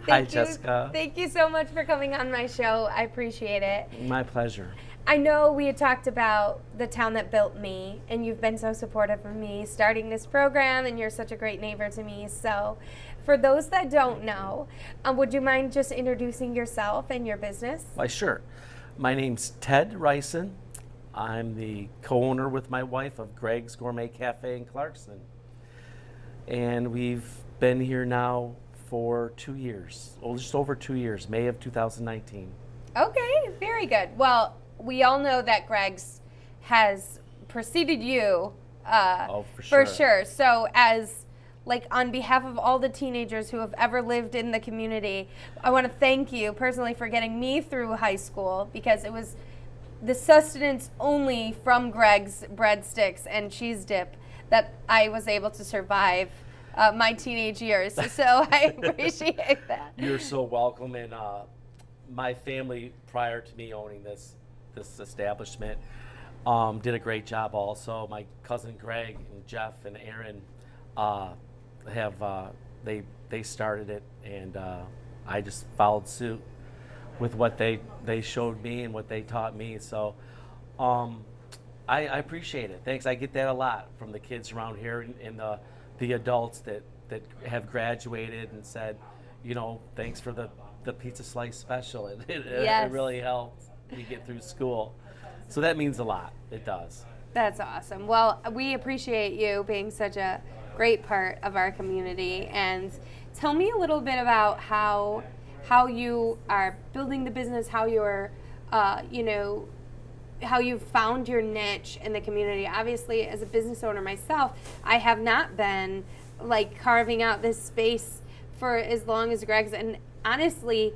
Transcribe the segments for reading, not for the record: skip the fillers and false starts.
Hi, Jessica. Thank you so much for coming on my show. I appreciate it. My pleasure. I know we had talked about the town that built me, and you've been so supportive of me starting this program, and you're such a great neighbor to me. So, for those that don't know, would you mind just introducing yourself and your business? Why, sure. My name's Ted Ryson. I'm the co-owner with my wife of Gregg's Gourmet Cafe in Clarkston. And we've been here now for 2 years, just over 2 years, May of 2019. Okay, very good. Well, we all know that Gregg's has preceded you. For sure. So as on behalf of all the teenagers who have ever lived in the community, I want to thank you personally for getting me through high school, because it was the sustenance only from Gregg's breadsticks and cheese dip that I was able to survive my teenage years. So I appreciate that. You're so welcome. And my family, prior to me owning this establishment, did a great job also. My cousin Gregg and Jeff and Aaron they started it, and I just followed suit with what they showed me and what they taught me. So I appreciate it. Thanks. I get that a lot from the kids around here and the adults that have graduated and said, thanks for the pizza slice special. It really helped me get through school. So that means a lot. It does. That's awesome. Well, we appreciate you being such a great part of our community. And tell me a little bit about how you are building the business, how you're, how you found your niche in the community. Obviously, as a business owner myself, I have not been carving out this space for as long as Gregg's. And honestly,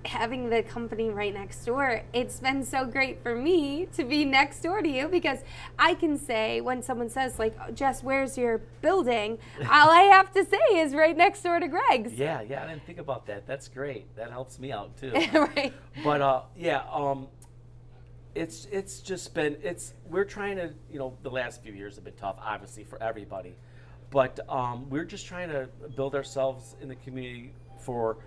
having the company right next door, it's been so great for me to be next door to you, because I can say when someone says oh, Jess, where's your building? All I have to say is right next door to Gregg's. Yeah, I didn't think about that. That's great. That helps me out too. Right. But it's just been, we're trying to, the last few years have been tough, obviously, for everybody. But we're just trying to build ourselves in the community for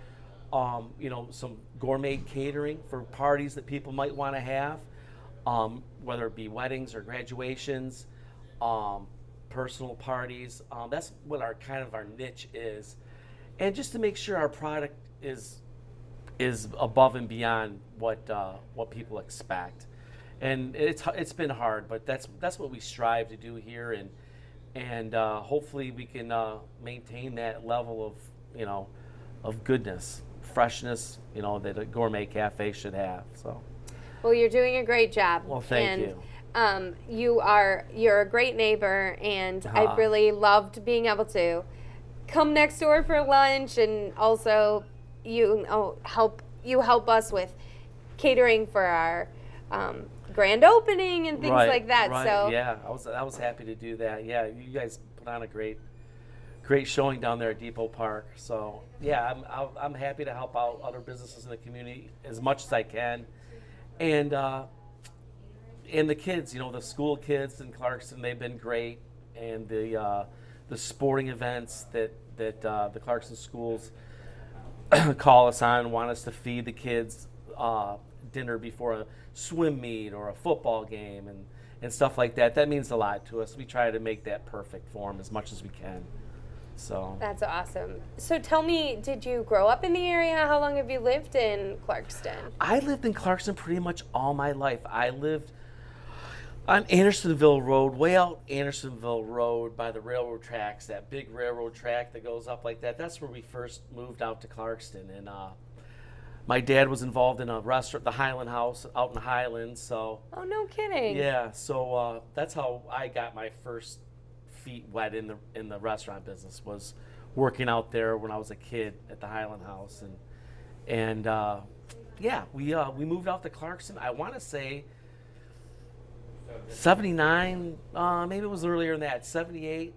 some gourmet catering for parties that people might want to have, whether it be weddings or graduations, personal parties. That's what our niche is, and just to make sure our product is above and beyond what people expect. And it's been hard, but that's what we strive to do here, and hopefully we can maintain that level of goodness, freshness, that a gourmet cafe should have. So, well, you're doing a great job. Well, thank you. You're a great neighbor, and I really loved being able to come next door for lunch, and also help us with catering for our grand opening and things like that. Right. So yeah, I was happy to do that. Yeah, you guys put on a great showing down there at Depot Park. So yeah, I'm happy to help out other businesses in the community as much as I can, and the kids, the school kids in Clarkston, they've been great, and the sporting events that the Clarkston schools call us on, want us to feed the kids dinner before a swim meet or a football game and stuff like that. That means a lot to us. We try to make that perfect for them as much as we can. So that's awesome. So tell me, did you grow up in the area? How long have you lived in Clarkston? I lived in Clarkston pretty much all my life. I lived on Andersonville Road, way out Andersonville Road by the railroad tracks, that big railroad track that goes up like that. That's where we first moved out to Clarkston. And my dad was involved in a restaurant, the Highland House out in Highland. So. Oh, no kidding. Yeah, so that's how I got my first feet wet in the restaurant business, was working out there when I was a kid at the Highland House, and we moved out to Clarkston. I want to say 79, maybe it was earlier than that, 78,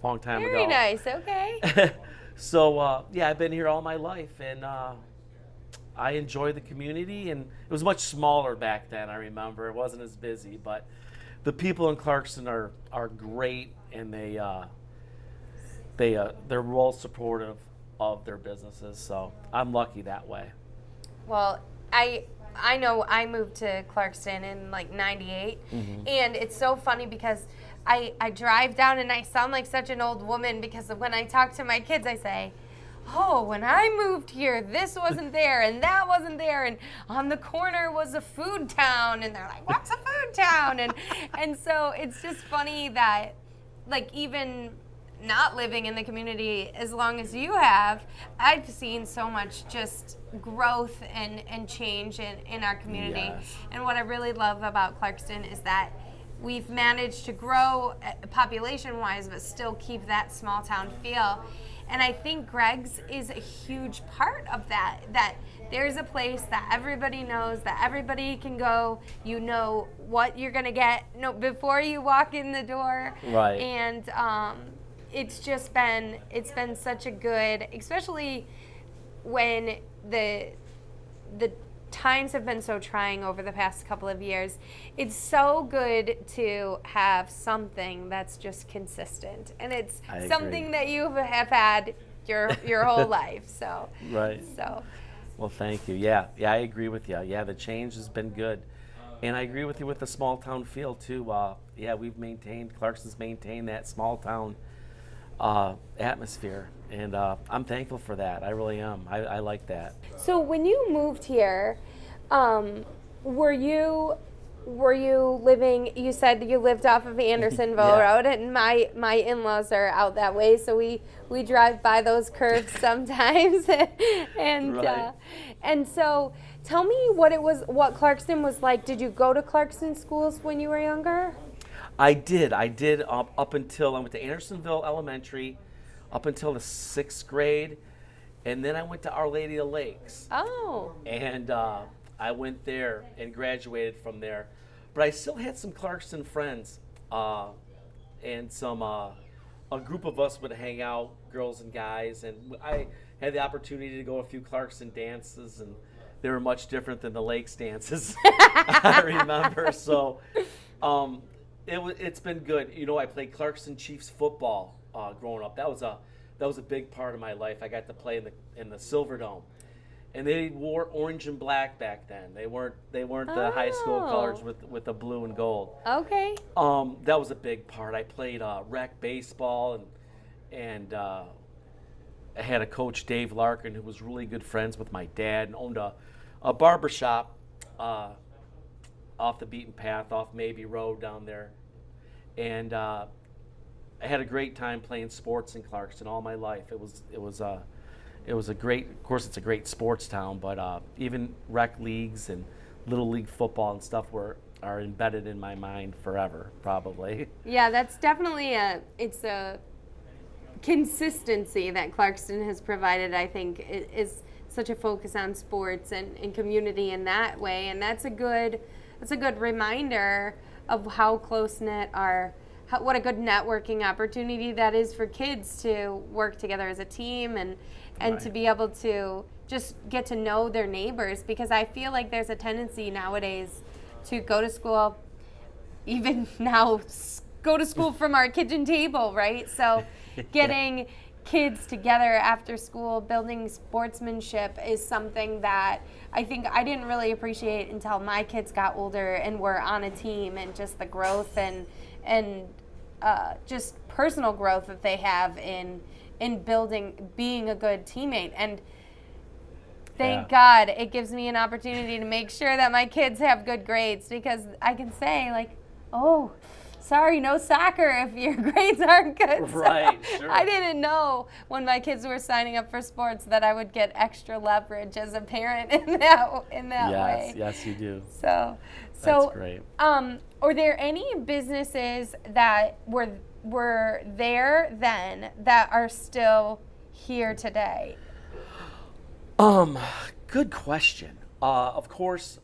long time ago. Very nice. Okay. So I've been here all my life, and I enjoy the community, and it was much smaller back then. I remember it wasn't as busy, but the people in Clarkston are great, and they're real supportive of their businesses. So I'm lucky that way. Well, I know I moved to Clarkston in like '98, and it's so funny because I drive down and I sound like such an old woman because when I talk to my kids, I say, oh, when I moved here, this wasn't there and that wasn't there, and on the corner was a food town, and they're like, what's a food town? And so it's just funny that, like, even not living in the community as long as you have, I've seen so much just growth and change in our community. Yes. And what I really love about Clarkston is that we've managed to grow population-wise, but still keep that small town feel. And I think Gregg's is a huge part of that, that there's a place that everybody knows, that everybody can go, you know what you're going to get before you walk in the door. Right. And it's been such a good, especially when the times have been so trying over the past couple of years. It's so good to have something that's just consistent, and it's something that you have had your whole life. So right. So, well, thank you. Yeah, I agree with you. Yeah, the change has been good, and I agree with you with the small town feel too. Yeah, Clarkston's maintained that small town atmosphere, and I'm thankful for that. I really am. I like that. So when you moved here, were you living? You said you lived off of Andersonville Yeah. Road, and my in-laws are out that way, so we drive by those curves sometimes, and Right. And so tell me what Clarkston was like. Did you go to Clarkston schools when you were younger? I did up until I went to Andersonville Elementary, up until the 6th grade, and then I went to Our Lady of the Lakes. Oh. And I went there and graduated from there. But I still had some Clarkston friends, and a group of us would hang out, girls and guys, and I had the opportunity to go to a few Clarkston dances, and they were much different than the Lakes dances, I remember. So it's been good. I played Clarkston Chiefs football growing up. That was a big part of my life. I got to play in the Silver Dome. And they wore orange and black back then. They weren't the high school colors with the blue and gold. Okay. That was a big part. I played rec baseball, and I had a coach, Dave Larkin, who was really good friends with my dad and owned a barber shop off the beaten path, off Mabee Road down there. And I had a great time playing sports in Clarkston all my life. It was a great, of course, it's a great sports town, but even rec leagues and little league football and stuff are embedded in my mind forever, probably. Yeah, that's definitely it's a consistency that Clarkston has provided. I think is such a focus on sports and community in that way, and that's a good reminder of how close knit what a good networking opportunity that is for kids to work together as a team and Right. to be able to just get to know their neighbors, because I feel like there's a tendency nowadays to go to school, even now go to school from our kitchen table, right? So getting kids together after school, building sportsmanship is something that I think I didn't really appreciate until my kids got older and were on a team, and just the growth and just personal growth that they have in being a good teammate. And thank God it gives me an opportunity to make sure that my kids have good grades, because I can say, like, oh, sorry, no soccer if your grades aren't good. Right, So sure. I didn't know when my kids were signing up for sports that I would get extra leverage as a parent in that way. Yes, you do. So That's great. Are there any businesses that were there then that are still here today? Good question. Of course,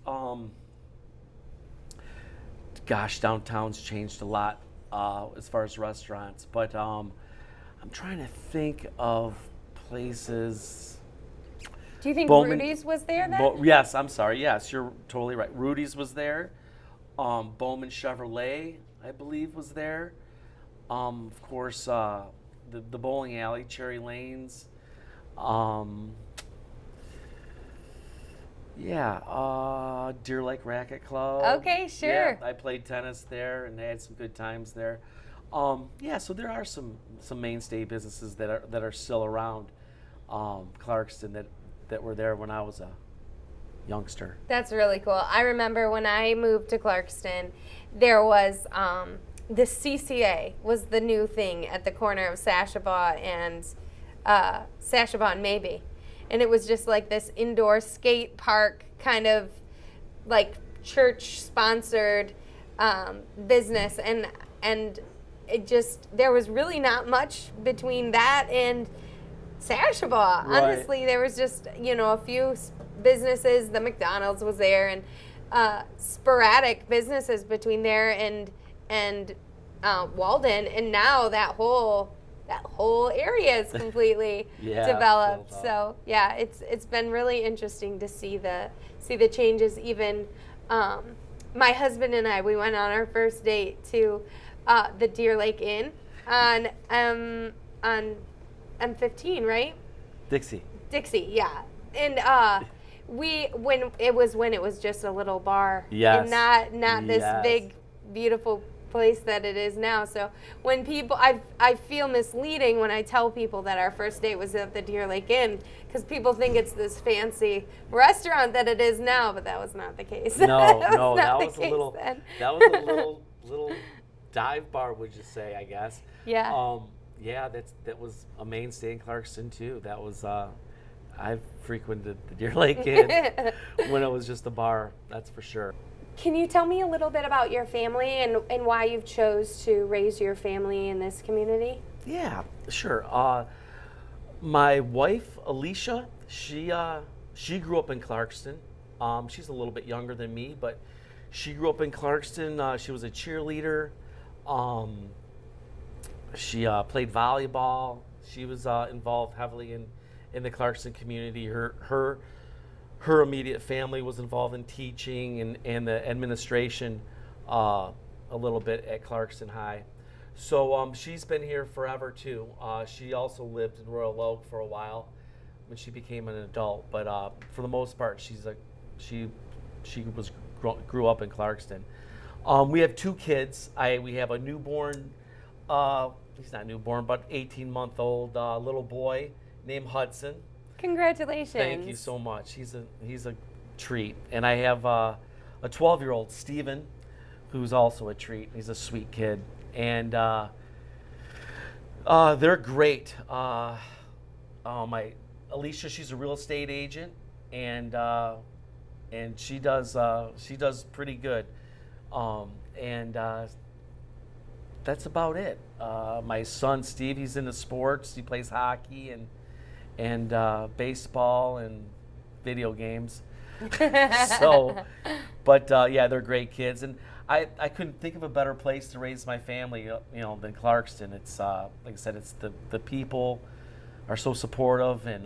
downtown's changed a lot as far as restaurants, but I'm trying to think of places. Do you think Bowman- Rudy's was there then? Yes, I'm sorry. Yes, you're totally right. Rudy's was there. Bowman Chevrolet, I believe, was there. Of course, the bowling alley, Cherry Lanes. Um, Deer Lake Racket Club. Okay, sure. Yeah, I played tennis there and had some good times there. So there are some mainstay businesses that are still around Clarkston that were there when I was a youngster. That's really cool. I remember when I moved to Clarkston, there was the CCA was the new thing at the corner of Sashabaw and Maybe. And it was just like this indoor skate park kind of like church sponsored business, and it just, there was really not much between that and Sashabaw. Right. Honestly, there was just, a few businesses. The McDonald's was there, and sporadic businesses between there and Walden, and now that whole area is completely developed. So yeah, it's been really interesting to see the changes. Even my husband and I, we went on our first date to the Deer Lake Inn on M15, right? Dixie, yeah. And when it was just a little bar, yes, and not this big beautiful place that it is now. So when people, I feel misleading when I tell people that our first date was at the Deer Lake Inn, because people think it's this fancy restaurant that it is now, but that was not the case. That was a little dive bar, would you say? I guess. Yeah. That was a mainstay in Clarkston too. That was I frequented the Deer Lake Inn when it was just a bar. That's for sure. Can you tell me a little bit about your family and why you've chose to raise your family in this community? Yeah, sure. My wife, Alicia, she grew up in Clarkston. She's a little bit younger than me, but she grew up in Clarkston. She was a cheerleader. She played volleyball. She was involved heavily in the Clarkston community. Her immediate family was involved in teaching and the administration a little bit at Clarkston High. So she's been here forever too. She also lived in Royal Oak for a while when she became an adult. But for the most part, she grew up in Clarkston. We have 2 kids. We have a newborn. He's not newborn, but 18-month-old little boy named Hudson. Congratulations. Thank you so much. He's a treat. And I have a 12-year-old, Steven, who's also a treat. He's a sweet kid. And they're great. My Alicia, she's a real estate agent, and she does pretty good. That's about it. My son, Steve, he's into sports. He plays hockey and baseball and video games. They're great kids, and I couldn't think of a better place to raise my family, than Clarkston. It's like I said, it's the people are so supportive, and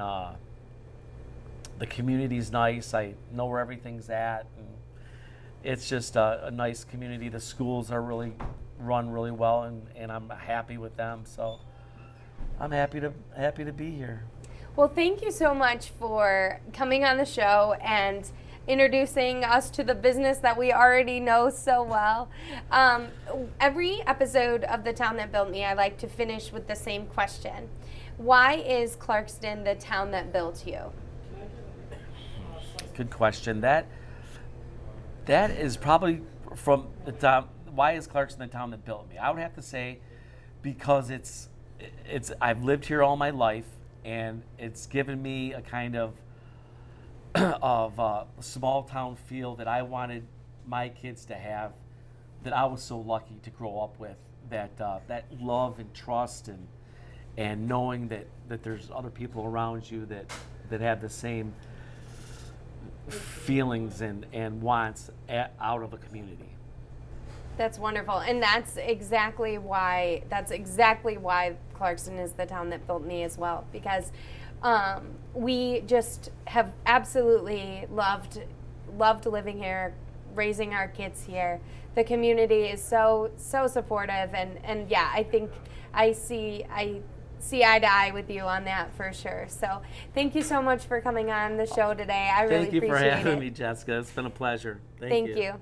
the community's nice. I know where everything's at, and it's just a nice community. The schools are run really well, and I'm happy with them. So I'm happy to be here. Well, thank you so much for coming on the show and introducing us to the business that we already know so well. Every episode of The Town That Built Me, I like to finish with the same question. Why is Clarkston the town that built you? Good question. That is probably from the town. Why is Clarkston the town that built me? I would have to say because it's I've lived here all my life, and it's given me a kind of small town feel that I wanted my kids to have, that I was so lucky to grow up with. That love and trust and knowing that there's other people around you that have the same feelings and wants out of a community. That's wonderful, and that's exactly why Clarkston is the town that built me as well, because we just have absolutely loved living here, raising our kids here. The community is so supportive, and yeah, I think I see see eye to eye with you on that for sure. So thank you so much for coming on the show today. I really appreciate it. Thank you for having me, Jessica. It's been a pleasure. Thank you.